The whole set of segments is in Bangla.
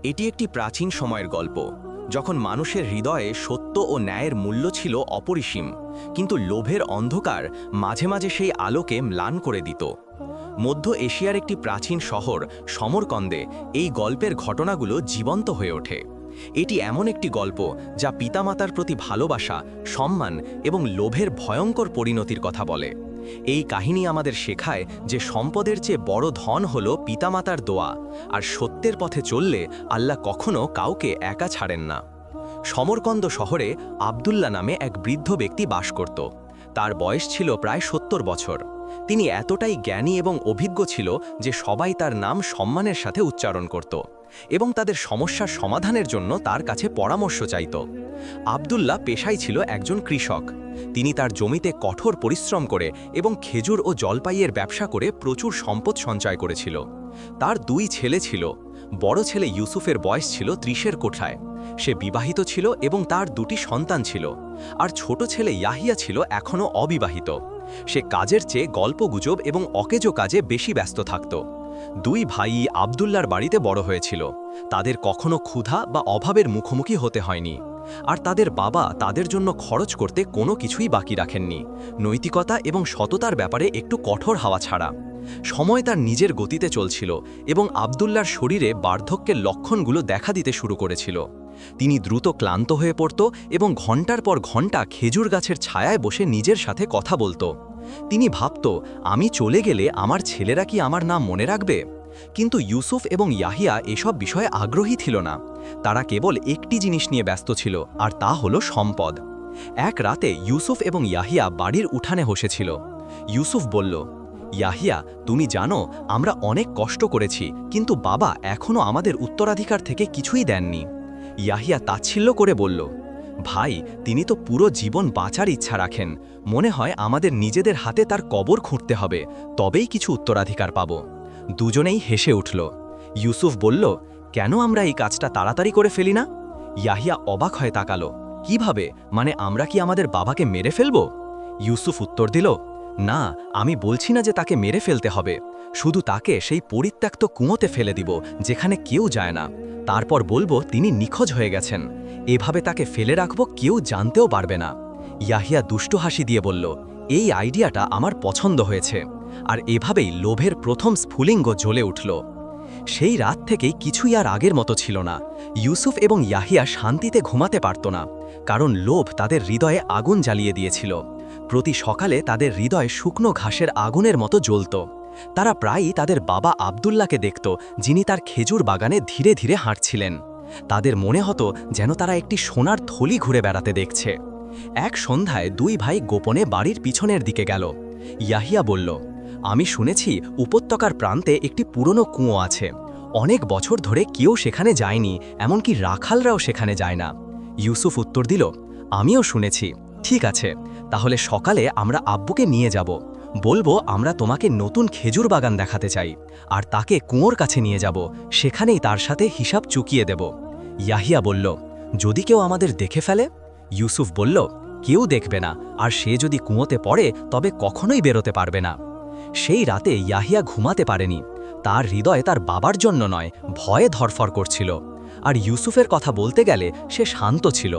এটি একটি প্রাচীন সময়ের গল্প, যখন মানুষের হৃদয়ে সত্য ও ন্যায়ের মূল্য ছিল অপরিসীম, কিন্তু লোভের অন্ধকার মাঝে মাঝে সেই আলোকে ম্লান করে দিত। মধ্য এশিয়ার একটি প্রাচীন শহর সমরকন্দে এই গল্পের ঘটনাগুলো জীবন্ত হয়ে ওঠে। এটি এমন একটি গল্প যা পিতামাতার প্রতি ভালোবাসা, সম্মান এবং লোভের ভয়ঙ্কর পরিণতির কথা বলে। এই কাহিনী আমাদের শেখায় যে সম্পদের চেয়ে বড় ধন হল পিতামাতার দোয়া, আর সত্যের পথে চললে আল্লাহ কখনো কাউকে একা ছাড়েন না। সমরকন্দ শহরে আব্দুল্লাহ নামে এক বৃদ্ধ ব্যক্তি বাস করত। তার বয়স ছিল প্রায় ৭০ বছর। তিনি এতটাই জ্ঞানী এবং অভিজ্ঞ ছিল যে সবাই তার নাম সম্মানের সাথে উচ্চারণ করত এবং তাদের সমস্যার সমাধানের জন্য তার কাছে পরামর্শ চাইত। আব্দুল্লাহ পেশায় ছিল একজন কৃষক। তিনি তার জমিতে কঠোর পরিশ্রম করে এবং খেজুর ও জলপাইয়ের ব্যবসা করে প্রচুর সম্পদ সঞ্চয় করেছিল। তার 2 ছেলে ছিল। বড় ছেলে ইউসুফের বয়স ছিল 30-এর কোঠায়। সে বিবাহিত ছিল এবং তার 2টি সন্তান ছিল। আর ছোট ছেলে ইয়াহিয়া ছিল এখনও অবিবাহিত। সে কাজের চেয়ে গল্পগুজব এবং অকেজো কাজে বেশি ব্যস্ত থাকত। 2 ভাই আব্দুল্লাহর বাড়িতে বড় হয়েছিল। তাদের কখনো ক্ষুধা বা অভাবের মুখোমুখি হতে হয়নি। আর তাদের বাবা তাদের জন্য খরচ করতে কোনো কিছুই বাকি রাখেননি, নৈতিকতা এবং সততার ব্যাপারে একটু কঠোর হওয়া ছাড়া। সময় তার নিজের গতিতে চলছিল এবং আব্দুল্লাহর শরীরে বার্ধক্যের লক্ষণগুলো দেখা দিতে শুরু করেছিল। তিনি দ্রুত ক্লান্ত হয়ে পড়ত এবং ঘন্টার পর ঘন্টা খেজুর গাছের ছায়ায় বসে নিজের সাথে কথা বলতো। তিনি ভাবত, আমি চলে গেলে আমার ছেলেরা কি আমার নাম মনে রাখবে? কিন্তু ইউসুফ এবং ইয়াহিয়া এসব বিষয়ে আগ্রহী ছিল না। তারা কেবল একটি জিনিস নিয়ে ব্যস্ত ছিল, আর তা হলো সম্পদ। এক রাতে ইউসুফ এবং ইয়াহিয়া বাড়ির উঠানে বসেছিল। ইউসুফ বলল, ইয়াহিয়া, তুমি জানো আমরা অনেক কষ্ট করেছি, কিন্তু বাবা এখনও আমাদের উত্তরাধিকার থেকে কিছুই দেননি। ইয়াহিয়া তাচ্ছিল্য করে বলল, ভাই, তিনি তো পুরো জীবন বাঁচার ইচ্ছা রাখেন। মনে হয় আমাদের নিজেদের হাতে তার কবর খুঁড়তে হবে, তবেই কিছু উত্তরাধিকার পাব। দুজনেই হেসে উঠল। ইউসুফ বলল, কেন আমরা এই কাজটা তাড়াতাড়ি করে ফেলি না? ইয়াহিয়া অবাক হয়ে তাকালো। কিভাবে? মানে আমরা কি আমাদের বাবাকে মেরে ফেলব? ইউসুফ উত্তর দিল, না, আমি বলছি না যে তাকে মেরে ফেলতে হবে। শুধু তাকে সেই পরিত্যক্ত কুঁয়োতে ফেলে দিব যেখানে কেউ যায় না। তারপর বলবো তিনি নিখোঁজ হয়ে গেছেন। এভাবে তাকে ফেলে রাখবো, কেউ জানতেও পারবে না। ইয়াহিয়া দুষ্টু হাসি দিয়ে বলল, এই আইডিয়াটা আমার পছন্দ হয়েছে। আর এভাবেই লোভের প্রথম স্ফুলিঙ্গ জ্বলে উঠল। সেই রাত থেকেই কিছুই আর আগের মতো ছিল না। ইউসুফ এবং ইয়াহিয়া শান্তিতে ঘুমাতে পারত না, কারণ লোভ তাদের হৃদয়ে আগুন জ্বালিয়ে দিয়েছিল। প্রতি সকালে তাদের হৃদয় শুকনো ঘাসের আগুনের মতো জ্বলত। তারা প্রায়ই তাদের বাবা আব্দুল্লাহকে দেখত, যিনি তার খেজুর বাগানে ধীরে ধীরে হাঁটছিলেন। তাদের মনে হতো যেন তারা একটি সোনার থলি ঘুরে বেড়াতে দেখছে। এক সন্ধ্যায় 2 ভাই গোপনে বাড়ির পিছনের দিকে গেল। ইয়াহিয়া বলল, আমি শুনেছি উপত্যকার প্রান্তে একটি পুরনো কুঁয়ো আছে। অনেক বছর ধরে কেউ সেখানে যায়নি, এমনকি রাখালরাও সেখানে যায় না। ইউসুফ উত্তর দিল, আমিও শুনেছি। ঠিক আছে, তাহলে সকালে আমরা আব্বুকে নিয়ে যাব। বলবো আমরা তোমাকে নতুন খেজুর বাগান দেখাতে চাই, আর তাকে কুঁয়োর কাছে নিয়ে যাব। সেখানেই তার সাথে হিসাব চুকিয়ে দেব। ইয়াহিয়া বলল, যদি কেউ আমাদের দেখে ফেলে? ইউসুফ বলল, কেউ দেখবে না, আর সে যদি কুঁয়োতে পড়ে তবে কখনোই বেরোতে পারবে না। সেই রাতে ইয়াহিয়া ঘুমাতে পারেনি। তার হৃদয়ে তার বাবার জন্য নয়, ভয়ে ধরফর করছিল। আর ইউসুফের কথা বলতে গেলে সে শান্ত ছিল।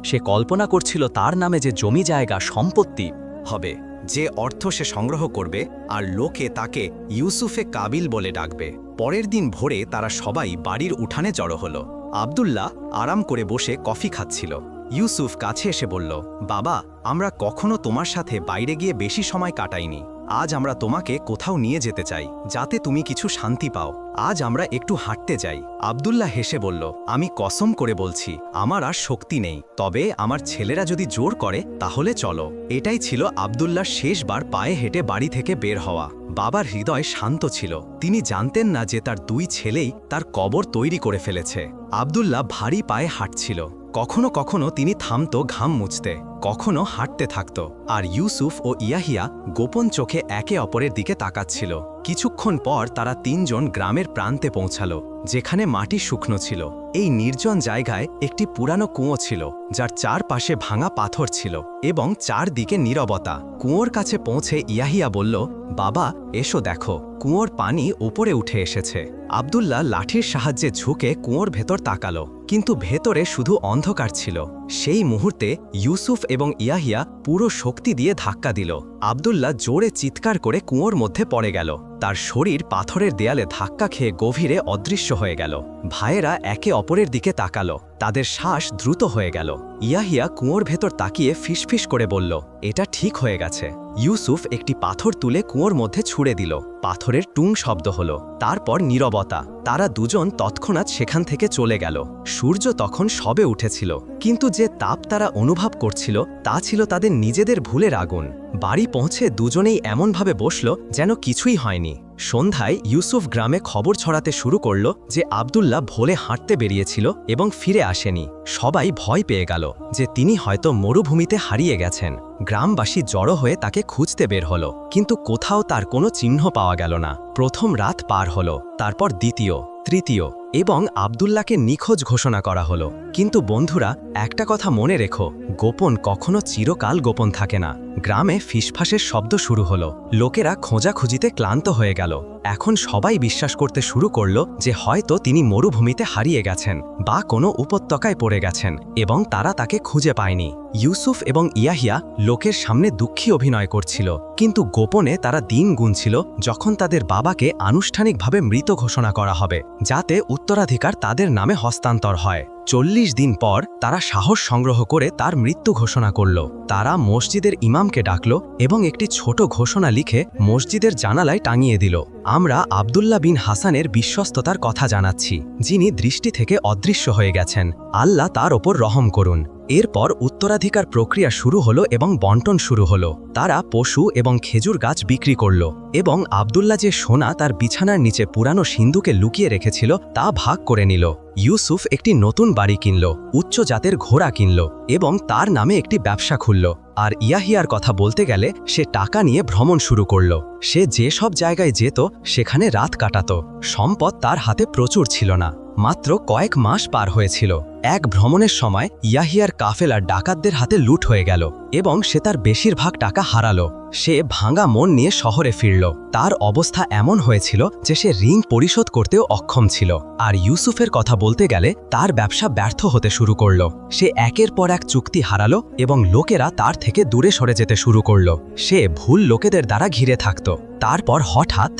সে কল্পনা করছিল তার নামে যে জমি জায়গা সম্পত্তি হবে, যে অর্থ সে সংগ্রহ করবে, আর লোকে তাকে ইউসুফে কাবিল বলে ডাকবে। পরের দিন ভোরে তারা সবাই বাড়ির উঠানে জড়ো হলো। আব্দুল্লাহ আরাম করে বসে কফি খাচ্ছিল। ইউসুফ কাছে এসে বলল, বাবা, আমরা কখনো তোমার সাথে বাইরে গিয়ে বেশি সময় কাটাইনি। আজ আমরা তোমাকে কোথাও নিয়ে যেতে চাই, যাতে তুমি কিছু শান্তি পাও। আজ আমরা একটু হাঁটতে যাই। আব্দুল্লাহ হেসে বলল, আমি কসম করে বলছি, আমার আর শক্তি নেই, তবে আমার ছেলেরা যদি জোর করে তাহলে চলো। এটাই ছিল আব্দুল্লাহর শেষবার পায়ে হেঁটে বাড়ি থেকে বের হওয়া। বাবার হৃদয় শান্ত ছিল। তিনি জানতেন না যে তার 2 ছেলেই তার কবর তৈরি করে ফেলেছে। আব্দুল্লাহ ভারী পায়ে হাঁটছিল। কখনো কখনো তিনি থামতো ঘাম মুছতে, কখনো হাঁটতে থাকত, আর ইউসুফ ও ইয়াহিয়া গোপন চোখে একে অপরের দিকে তাকাচ্ছিল। কিছুক্ষণ পর তারা তিনজন গ্রামের প্রান্তে পৌঁছালো, যেখানে মাটি শুকনো ছিল। এই নির্জন জায়গায় একটি পুরানো কুঁয়ো ছিল, যার চারপাশে ভাঙা পাথর ছিল এবং চারদিকে নীরবতা। কুঁয়োর কাছে পৌঁছে ইয়াহিয়া বলল, বাবা এসো দেখো, কুঁয়োর পানি উপরে উঠে এসেছে। আব্দুল্লাহ লাঠির সাহায্যে ঝুঁকে কুঁয়োর ভেতর তাকালো, কিন্তু ভেতরে শুধু অন্ধকার ছিল। সেই মুহূর্তে ইউসুফ এবং ইয়াহিয়া পুরো শক্তি দিয়ে ধাক্কা দিল। আব্দুল্লাহ জোরে চিৎকার করে কুঁয়োর মধ্যে পড়ে গেল। তার শরীর পাথরের দেয়ালে ধাক্কা খেয়ে গভীরে অদৃশ্য হয়ে গেল। ভাইয়েরা একে অপরের দিকে তাকালো, তাদের শ্বাস দ্রুত হয়ে গেল। ইয়াহিয়া কুঁয়োর ভেতর তাকিয়ে ফিসফিস করে বলল, এটা ঠিক হয়ে গেছে। ইউসুফ একটি পাথর তুলে কুঁয়োর মধ্যে ছুঁড়ে দিল। পাথরের টুং শব্দ হলো, তারপর নীরবতা। তারা দুজন তৎক্ষণাৎ সেখান থেকে চলে গেল। সূর্য তখন সবে উঠেছিল, কিন্তু যে তাপ তারা অনুভব করছিল তা ছিল তাদের নিজেদের ভুলের আগুন। বাড়ি পৌঁছে দুজনেই এমনভাবে বসল যেন কিছুই হয়নি। সন্ধ্যায় ইউসুফ গ্রামে খবর ছড়াতে শুরু করল যে আব্দুল্লাহ ভোলে হাঁটতে বেরিয়েছিল এবং ফিরে আসেনি। সবাই ভয় পেয়ে গেল যে তিনি হয়তো মরুভূমিতে হারিয়ে গেছেন। গ্রামবাসী জড়ো হয়ে তাকে খুঁজতে বের হলো, কিন্তু কোথাও তার কোনো চিহ্ন পাওয়া গেল না। প্রথম রাত পার হলো, তারপর দ্বিতীয়, তৃতীয় এবং আব্দুল্লাহকে নিখোঁজ ঘোষণা করা হলো। কিন্তু বন্ধুরা, একটা কথা মনে রেখো, গোপন কখনো চিরকাল গোপন থাকে না। গ্রামে ফিসফাসের শব্দ শুরু হলো। লোকেরা খোঁজাখুঁজিতে ক্লান্ত হয়ে গেল। এখন সবাই বিশ্বাস করতে শুরু করল যে হয়তো তিনি মরুভূমিতে হারিয়ে গেছেন বা কোনো উপত্যকায় পড়ে গেছেন এবং তারা তাকে খুঁজে পায়নি। ইউসুফ এবং ইয়াহিয়া লোকের সামনে দুঃখী অভিনয় করছিল, কিন্তু গোপনে তারা দিন গুনছিল যখন তাদের বাবাকে আনুষ্ঠানিকভাবে মৃত ঘোষণা করা হবে, যাতে উত্তরাধিকার তাদের নামে হস্তান্তর হয়। 40 দিন পর তারা সাহস সংগ্রহ করে তার মৃত্যু ঘোষণা করল। তারা মসজিদের ইমামকে ডাকল এবং একটি ছোট ঘোষণা লিখে মসজিদের জানালায় টাঙিয়ে দিল। আমরা আব্দুল্লাহ বিন হাসানের বিশ্বস্ততার কথা জানাচ্ছি, যিনি দৃষ্টি থেকে অদৃশ্য হয়ে গেছেন। আল্লাহ তার ওপর রহম করুন। এরপর উত্তরাধিকার প্রক্রিয়া শুরু হলো এবং বন্টন শুরু হলো। তারা পশু এবং খেজুর গাছ বিক্রি করল এবং আব্দুল্লাহ যে সোনা তার বিছানার নিচে পুরানো সিন্ধুকে লুকিয়ে রেখেছিল তা ভাগ করে নিল। ইউসুফ একটি নতুন বাড়ি কিনল, উচ্চ জাতের ঘোড়া কিনল এবং তার নামে একটি ব্যবসা খুলল। আর ইয়াহিয়ার কথা বলতে গেলে সে টাকা নিয়ে ভ্রমণ শুরু করল। সে যে সব জায়গায় যেত সেখানে রাত কাটাত। সম্পদ তার হাতে প্রচুর ছিল না, মাত্র কয়েক মাস পার হয়েছিল। এক ভ্রমণের সময় ইয়াহিয়ার কাফেলা ডাকাতদের হাতে লুট হয়ে গেল এবং সে তার বেশিরভাগ টাকা হারালো। সে ভাঙা মন নিয়ে শহরে ফিরল। তার অবস্থা এমন হয়েছিল যে সে ঋণ পরিশোধ করতেও অক্ষম ছিল। আর ইউসুফের কথা বলতে গেলে তার ব্যবসা ব্যর্থ হতে শুরু করল। সে একের পর এক চুক্তি হারালো এবং লোকেরা তার থেকে দূরে সরে যেতে শুরু করল। সে ভুল লোকেদের দ্বারা ঘিরে থাকত। তারপর হঠাৎ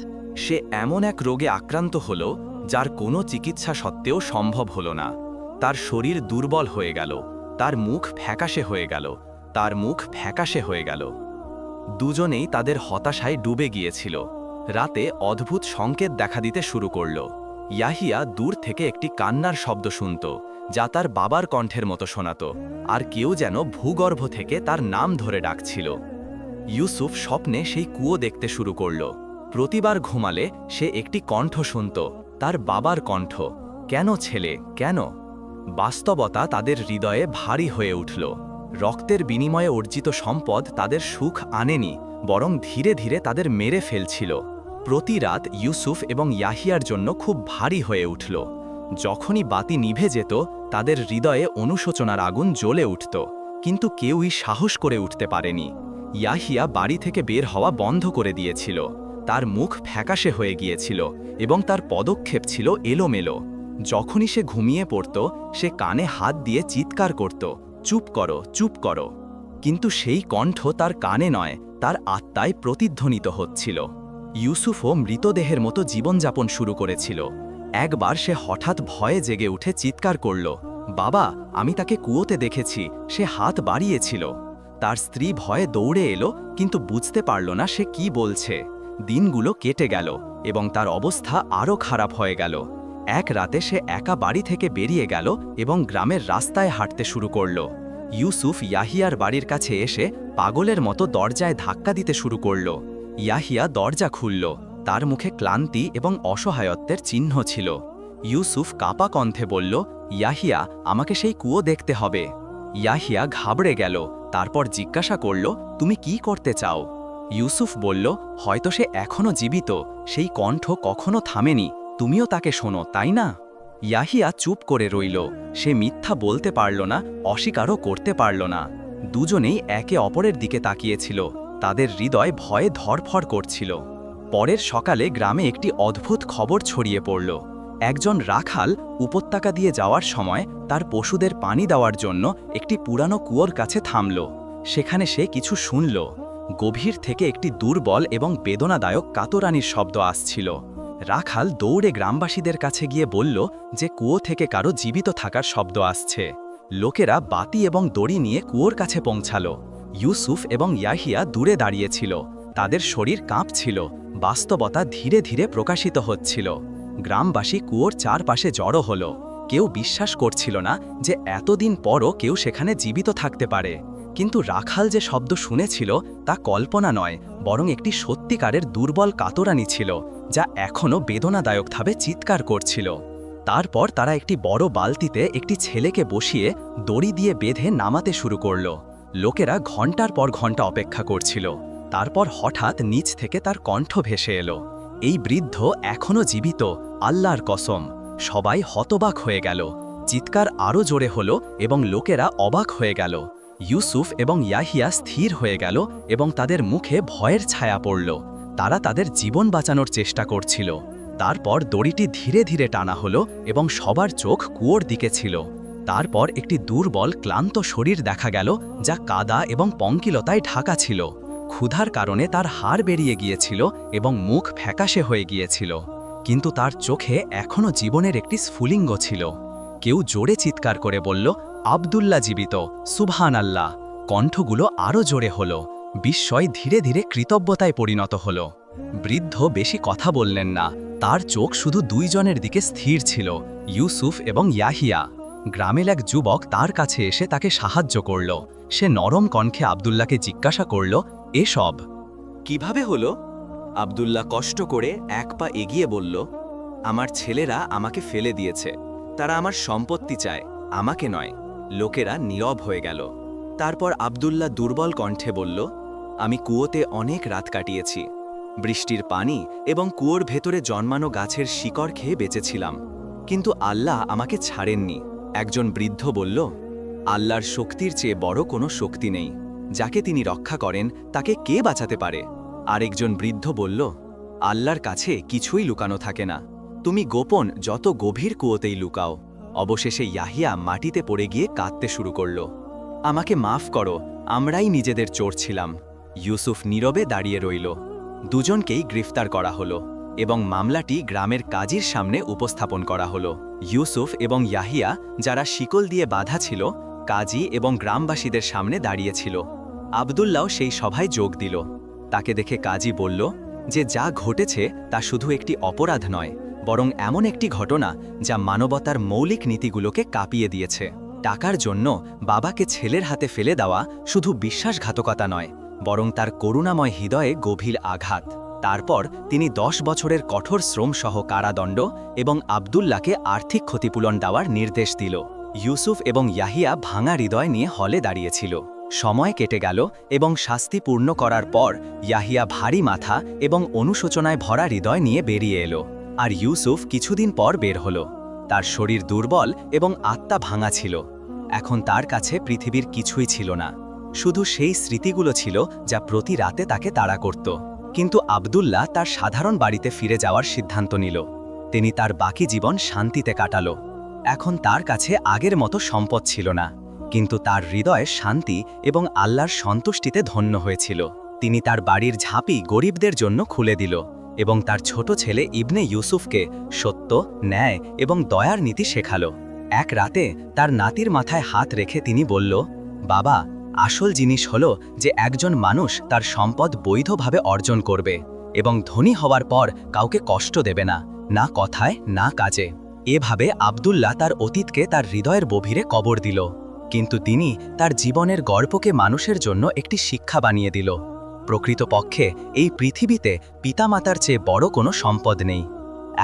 সে এমন এক রোগে আক্রান্ত হল যার কোনো চিকিৎসা সত্ত্বেও সম্ভব হল না। তার শরীর দুর্বল হয়ে গেল, তার মুখ ফ্যাকাশে হয়ে গেল, তার মুখ ফ্যাকাশে হয়ে গেল। দুজনেই তাদের হতাশায় ডুবে গিয়েছিল। রাতে অদ্ভুত সংকেত দেখা দিতে শুরু করল। ইয়াহিয়া দূর থেকে একটি কান্নার শব্দ শুনত, যা তার বাবার কণ্ঠের মতো শোনাত, আর কেউ যেন ভূগর্ভ থেকে তার নাম ধরে ডাকছিল। ইউসুফ স্বপ্নে সেই কুয়ো দেখতে শুরু করল। প্রতিবার ঘুমালে সে একটি কণ্ঠ শুনত, তার বাবার কণ্ঠ। কেন ছেলে, কেন? বাস্তবতা তাদের হৃদয়ে ভারী হয়ে উঠল। রক্তের বিনিময়ে অর্জিত সম্পদ তাদের সুখ আনেনি, বরং ধীরে ধীরে তাদের মেরে ফেলছিল। প্রতি রাত ইউসুফ এবং ইয়াহিয়ার জন্য খুব ভারী হয়ে উঠল। যখনই বাতি নিভে যেত তাদের হৃদয়ে অনুশোচনার আগুন জ্বলে উঠত, কিন্তু কেউই সাহস করে উঠতে পারেনি। ইয়াহিয়া বাড়ি থেকে বের হওয়া বন্ধ করে দিয়েছিল। তার মুখ ফ্যাকাশে হয়ে গিয়েছিল এবং তার পদক্ষেপ ছিল এলোমেলো। যখনই সে ঘুমিয়ে পড়ত সে কানে হাত দিয়ে চিৎকার করত, চুপ করো, চুপ করো। কিন্তু সেই কণ্ঠ তার কানে নয়, তার আত্মায় প্রতিধ্বনিত হচ্ছিল। ইউসুফও মৃতদেহের মতো জীবনযাপন শুরু করেছিল। একবার সে হঠাৎ ভয়ে জেগে উঠে চিৎকার করল, বাবা, আমি তাকে কুয়োতে দেখেছি, সে হাত বাড়িয়েছিল। তার স্ত্রী ভয়ে দৌড়ে এলো, কিন্তু বুঝতে পারল না সে কি বলছে। দিনগুলো কেটে গেল এবং তার অবস্থা আরও খারাপ হয়ে গেল। এক রাতে সে একা বাড়ি থেকে বেরিয়ে গেল এবং গ্রামের রাস্তায় হাঁটতে শুরু করল। ইউসুফ ইয়াহিয়ার বাড়ির কাছে এসে পাগলের মতো দরজায় ধাক্কা দিতে শুরু করল। ইয়াহিয়া দরজা খুলল। তার মুখে ক্লান্তি এবং অসহায়ত্বের চিহ্ন ছিল। ইউসুফ কাপা কণ্ঠে বলল, ইয়াহিয়া, আমাকে সেই কুয়ো দেখতে হবে। ইয়াহিয়া ঘাবড়ে গেল, তারপর জিজ্ঞাসা করল, তুমি কি করতে চাও? ইউসুফ বলল, হয়তো সে এখনো জীবিত, সেই কণ্ঠ কখনো থামেনি, তুমিও তাকে শোনো, তাই না? ইয়াহিয়া চুপ করে রইল, সে মিথ্যা বলতে পারল না, অস্বীকারও করতে পারল না। দুজনেই একে অপরের দিকে তাকিয়েছিল, তাদের হৃদয় ভয়ে ধড়ফড় করছিল। পরের সকালে গ্রামে একটি অদ্ভুত খবর ছড়িয়ে পড়ল। একজন রাখাল উপত্যকা দিয়ে যাওয়ার সময় তার পশুদের পানি দেওয়ার জন্য একটি পুরানো কুয়োর কাছে থামল। সেখানে সে কিছু শুনল। গভীর থেকে একটি দুর্বল এবং বেদনাদায়ক কাতরানির শব্দ আসছিল। রাখাল দৌড়ে গ্রামবাসীদের কাছে গিয়ে বলল যে কুয়ো থেকে কারো জীবিত থাকার শব্দ আসছে। লোকেরা বাতি এবং দড়ি নিয়ে কুয়োর কাছে পৌঁছালো। ইউসুফ এবং ইয়াহিয়া দূরে দাঁড়িয়েছিল, তাদের শরীর কাঁপছিল, বাস্তবতা ধীরে ধীরে প্রকাশিত হচ্ছিল। গ্রামবাসী কুয়োর চারপাশে জড়ো হলো। কেউ বিশ্বাস করছিল না যে এতদিন পরও কেউ সেখানে জীবিত থাকতে পারে। কিন্তু রাখাল যে শব্দ শুনেছিল তা কল্পনা নয়, বরং একটি সত্যিকারের দুর্বল কাতরানি ছিল, যা এখনও বেদনাদায়কভাবে চিৎকার করছিল। তারপর তারা একটি বড় বালতিতে একটি ছেলেকে বসিয়ে দড়ি দিয়ে বেঁধে নামাতে শুরু করল। লোকেরা ঘন্টার পর ঘন্টা অপেক্ষা করছিল। তারপর হঠাৎ নিচ থেকে তার কণ্ঠ ভেসে এলো, এই বৃদ্ধ এখনও জীবিত, আল্লাহর কসম। সবাই হতবাক হয়ে গেল। চিৎকার আরও জোরে হলো এবং লোকেরা অবাক হয়ে গেল। ইউসুফ এবং ইয়াহিয়া স্থির হয়ে গেল এবং তাদের মুখে ভয়ের ছায়া পড়ল। তারা তাদের জীবন বাঁচানোর চেষ্টা করছিল। তারপর দড়িটি ধীরে ধীরে টানা হলো এবং সবার চোখ কুয়োর দিকে ছিল। তারপর একটি দুর্বল ক্লান্ত শরীর দেখা গেল, যা কাদা এবং পঙ্কিলতায় ঢাকা ছিল। ক্ষুধার কারণে তার হাড় বেরিয়ে গিয়েছিল এবং মুখ ফ্যাকাশে হয়ে গিয়েছিল, কিন্তু তার চোখে এখনও জীবনের একটি স্ফুলিঙ্গ ছিল। কেউ জোরে চিৎকার করে বলল, আব্দুল্লাহ জীবিত, সুবহান আল্লাহ। কণ্ঠগুলো আরও জোরে হলো। বিস্ময় ধীরে ধীরে কৃতজ্ঞতায় পরিণত হলো। বৃদ্ধ বেশি কথা বললেন না, তার চোখ শুধু দুইজনের দিকে স্থির ছিল, ইউসুফ এবং ইয়াহিয়া। গ্রামের এক যুবক তার কাছে এসে তাকে সাহায্য করল। সে নরম কণ্ঠে আব্দুল্লাহকে জিজ্ঞাসা করল, এসব কিভাবে হলো? আব্দুল্লাহ কষ্ট করে এক পা এগিয়ে বলল, আমার ছেলেরা আমাকে ফেলে দিয়েছে, তারা আমার সম্পত্তি চায়, আমাকে নয়। লোকেরা নীরব হয়ে গেল। তারপর আব্দুল্লাহ দুর্বল কণ্ঠে বলল, আমি কুয়োতে অনেক রাত কাটিয়েছি, বৃষ্টির পানি এবং কুয়োর ভেতরে জন্মানো গাছের শিকড় খেয়ে বেঁচেছিলাম, কিন্তু আল্লাহ আমাকে ছাড়েননি। একজন বৃদ্ধ বলল, আল্লাহর শক্তির চেয়ে বড় কোনো শক্তি নেই, যাকে তিনি রক্ষা করেন তাকে কে বাঁচাতে পারে? আরেকজন বৃদ্ধ বলল, আল্লাহর কাছে কিছুই লুকানো থাকে না, তুমি গোপন যত গভীর কুয়োতেই লুকাও। অবশেষে ইয়াহিয়া মাটিতে পড়ে গিয়ে কাঁদতে শুরু করল, আমাকে মাফ করো, আমরাই নিজেদের চোর ছিলাম। ইউসুফ নীরবে দাঁড়িয়ে রইল। দুজনকেই গ্রেফতার করা হলো এবং মামলাটি গ্রামের কাজীর সামনে উপস্থাপন করা হলো। ইউসুফ এবং ইয়াহিয়া, যারা শিকল দিয়ে বাঁধা ছিল, কাজী এবং গ্রামবাসীদের সামনে দাঁড়িয়েছিল। আব্দুল্লাহ সেই সভায় যোগ দিল। তাকে দেখে কাজী বলল যে যা ঘটেছে তা শুধু একটি অপরাধ নয়, বরং এমন একটি ঘটনা যা মানবতার মৌলিক নীতিগুলোকে কাঁপিয়ে দিয়েছে। টাকার জন্য বাবাকে ছেলের হাতে ফেলে দেওয়া শুধু বিশ্বাসঘাতকতা নয়, বরং তার করুণাময় হৃদয়ে গভীর আঘাত। তারপর তিনি 10 বছরের কঠোর শ্রমসহ কারাদণ্ড এবং আব্দুল্লাহকে আর্থিক ক্ষতিপূরণ দেওয়ার নির্দেশ দিল। ইউসুফ এবং ইয়াহিয়া ভাঙা হৃদয় নিয়ে হলে দাঁড়িয়েছিল। সময় কেটে গেল এবং শাস্তি পূর্ণ করার পর ইয়াহিয়া ভারী মাথা এবং অনুশোচনায় ভরা হৃদয় নিয়ে বেরিয়ে এলো, আর ইউসুফ কিছুদিন পর বের হলো। তার শরীর দুর্বল এবং আত্মা ভাঙা ছিল। এখন তার কাছে পৃথিবীর কিছুই ছিল না, শুধু সেই স্মৃতিগুলো ছিল যা প্রতি রাতে তাকে তাড়া করত। কিন্তু আব্দুল্লাহ তার সাধারণ বাড়িতে ফিরে যাওয়ার সিদ্ধান্ত নিল। তিনি তার বাকি জীবন শান্তিতে কাটালো। এখন তার কাছে আগের মতো সম্পদ ছিল না, কিন্তু তার হৃদয়ে শান্তি এবং আল্লাহর সন্তুষ্টিতে ধন্য হয়েছিল। তিনি তার বাড়ির ঝাঁপি গরিবদের জন্য খুলে দিল এবং তার ছোট ছেলে ইবনে ইউসুফকে সত্য, ন্যায় এবং দয়ার নীতি শেখালো। এক রাতে তার নাতির মাথায় হাত রেখে তিনি বলল, বাবা, আসল জিনিস হলো যে একজন মানুষ তার সম্পদ বৈধভাবে অর্জন করবে এবং ধনী হওয়ার পর কাউকে কষ্ট দেবে না, না কথায় না কাজে। এভাবে আব্দুল্লাহ তার অতীতকে তার হৃদয়ের গভীরে কবর দিল, কিন্তু তিনি তার জীবনের গল্পকে মানুষের জন্য একটি শিক্ষা বানিয়ে দিল। প্রকৃতপক্ষে এই পৃথিবীতে পিতামাতার চেয়ে বড় কোনো সম্পদ নেই।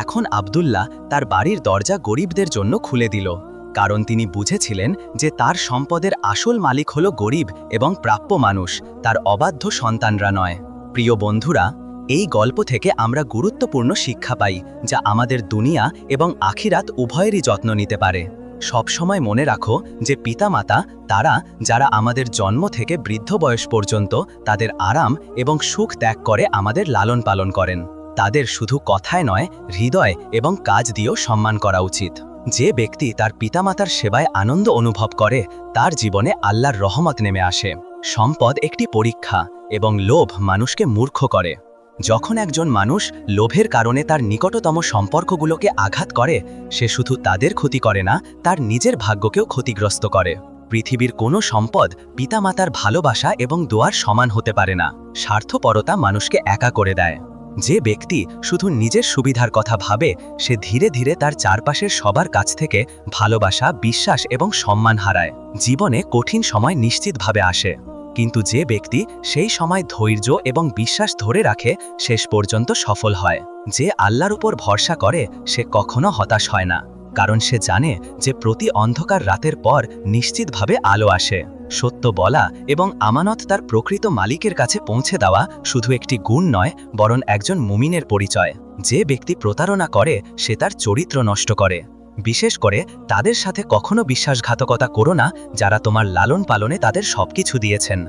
এখন আব্দুল্লাহ তার বাড়ির দরজা গরিবদের জন্য খুলে দিল, কারণ তিনি বুঝেছিলেন যে তার সম্পদের আসল মালিক হল গরিব এবং প্রাপ্য মানুষ, তার অবাধ্য সন্তানরা নয়। প্রিয় বন্ধুরা, এই গল্প থেকে আমরা গুরুত্বপূর্ণ শিক্ষা পাই, যা আমাদের দুনিয়া এবং আখিরাত উভয়েরই যত্ন নিতে পারে। সবসময় মনে রাখো যে পিতামাতা তারা, যারা আমাদের জন্ম থেকে বৃদ্ধ বয়স পর্যন্ত তাদের আরাম এবং সুখ ত্যাগ করে আমাদের লালন পালন করেন। তাদের শুধু কথায় নয়, হৃদয় এবং কাজ দিয়েও সম্মান করা উচিত। যে ব্যক্তি তার পিতামাতার সেবায় আনন্দ অনুভব করে, তার জীবনে আল্লাহর রহমত নেমে আসে। সম্পদ একটি পরীক্ষা এবং লোভ মানুষকে মূর্খ করে। যখন একজন মানুষ লোভের কারণে তার নিকটতম সম্পর্কগুলোকে আঘাত করে, সে শুধু তাদের ক্ষতি করে না, তার নিজের ভাগ্যকেও ক্ষতিগ্রস্ত করে। পৃথিবীর কোনো সম্পদ পিতামাতার ভালোবাসা এবং দোয়ার সমান হতে পারে না। স্বার্থপরতা মানুষকে একা করে দেয়। যে ব্যক্তি শুধু নিজের সুবিধার কথা ভাবে, সে ধীরে ধীরে তার চারপাশের সবার কাছ থেকে ভালোবাসা, বিশ্বাস এবং সম্মান হারায়। জীবনে কঠিন সময় নিশ্চিতভাবে আসে, কিন্তু যে ব্যক্তি সেই সময় ধৈর্য এবং বিশ্বাস ধরে রাখে, শেষ পর্যন্ত সফল হয়। যে আল্লাহর উপর ভরসা করে, সে কখনো হতাশ হয় না, কারণ সে জানে যে প্রতি অন্ধকার রাতের পর নিশ্চিতভাবে আলো আসে। সত্য বলা এবং আমানত তার প্রকৃত মালিকের কাছে পৌঁছে দেওয়া শুধু একটি গুণ নয়, বরং একজন মুমিনের পরিচয়। যে ব্যক্তি প্রতারণা করে, সে তার চরিত্র নষ্ট করে। বিশেষ করে তাদের সাথে কখনো বিশ্বাসঘাতকতা করো না, যারা তোমার লালন পালনে তাদের সবকিছু দিয়েছেন।